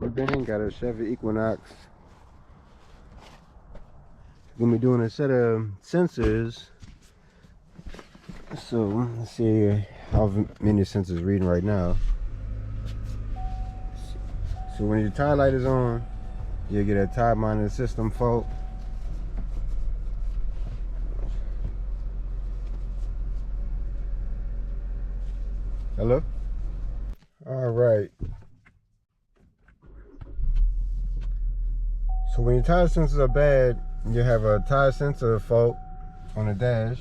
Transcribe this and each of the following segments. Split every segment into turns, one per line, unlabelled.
bin, got a Chevy Equinox. Gonna be doing a set of sensors. So let's see how many sensors reading right now. So when your tire light is on, you'll get a tire monitoring system fault. Hello? All right. So when your tire sensors are bad, you have a tire sensor fault on the dash.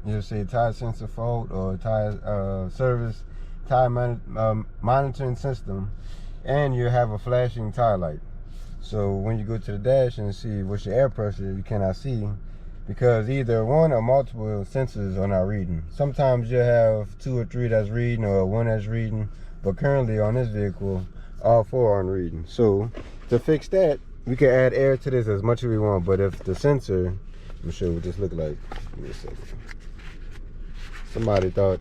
You'll say tire sensor fault or tire service, tire monitoring system, and you have a flashing tire light. So when you go to the dash and see what's your air pressure, you cannot see because either one or multiple sensors are not reading. Sometimes you have 2 or 3 that's reading or 1 that's reading, but currently on this vehicle, all 4 aren't reading. So to fix that, we can add air to this as much as we want, but if the sensor, I'm sure what this look like. Give me a second. Somebody thought,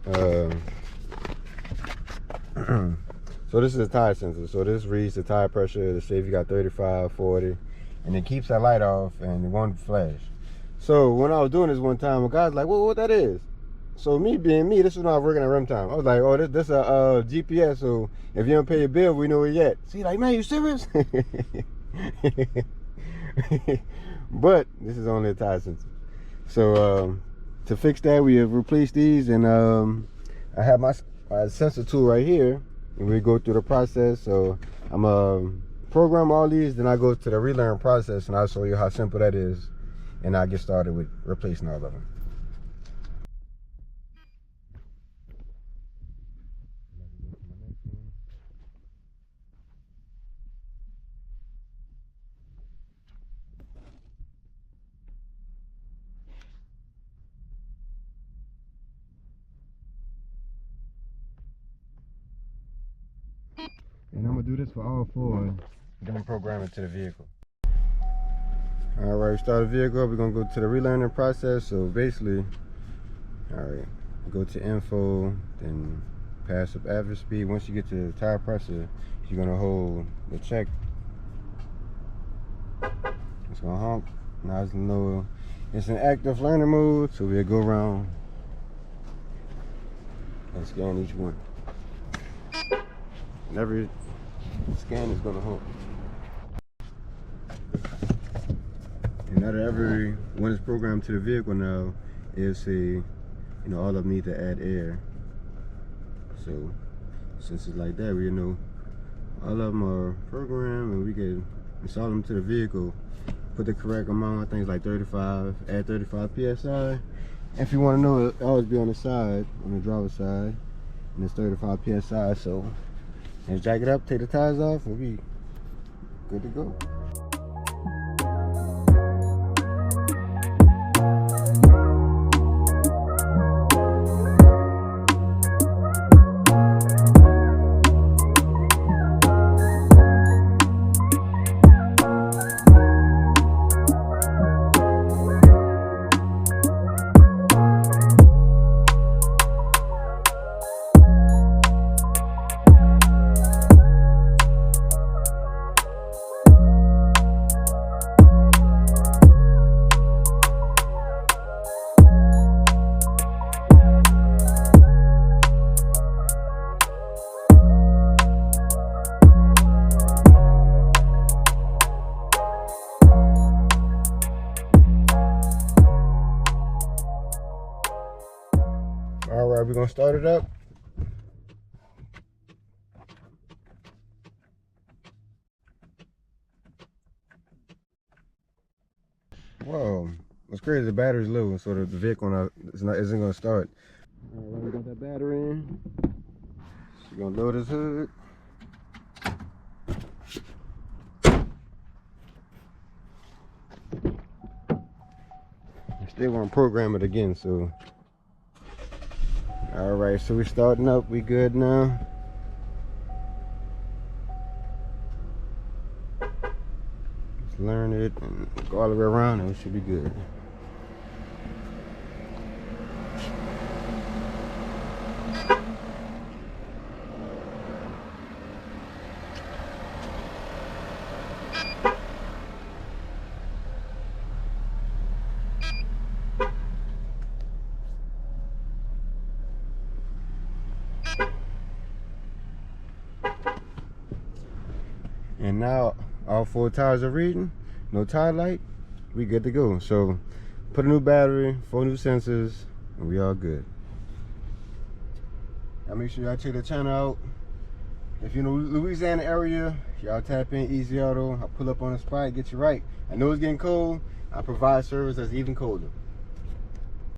so this is a tire sensor. So this reads the tire pressure to say if you got 35, 40, and it keeps that light off and it won't flash. So when I was doing this one time, a guy's like, well, what that is? So me being me, this is when I was working at rim time. I was like, oh, this a GPS, so if you don't pay your bill, we know where you at. So he's like, man, you serious? But this is only a tire sensor. So to fix that, we have replaced these, and I have my sensor tool right here, and we go through the process. So I'm program all these, then I go to the relearn process, and I'll show you how simple that is, and I'll get started with replacing all of them. And I'm gonna do this for all 4, then program it to the vehicle. All right, we start the vehicle. We're gonna go to the relearning process. So basically, all right, go to info, then pass up average speed. Once you get to the tire pressure, you're gonna hold the check. It's gonna honk. Now it's low. It's an active learner mode, so we'll go around and scan each one. And every scan is gonna honk. And not every one is programmed to the vehicle now. Is all of them need to add air. So since it's like that, we know all of them are programmed, and we can install them to the vehicle. Put the correct amount. I think it's like 35. Add 35 psi. If you want to know, it'll always be on the side, on the driver's side, and it's 35 psi. So let's jack it up, take the tires off, and we good to go. All right, we're gonna start it up. Whoa, what's crazy, the battery's low, so the vehicle isn't gonna start. All right, we got that battery in. She's gonna load his hood. Still want to program it again, so. All right, so we're starting up. We good now. Let's learn it and go all the way around, and it should be good. And now all 4 tires are reading, no tire light, we good to go. So put a new battery, 4 new sensors, and we all good. Now make sure y'all check the channel out. If you're in the Louisiana area, y'all tap in Eazy Auto. I'll pull up on the spot, get you right. I know it's getting cold. I provide service that's even colder.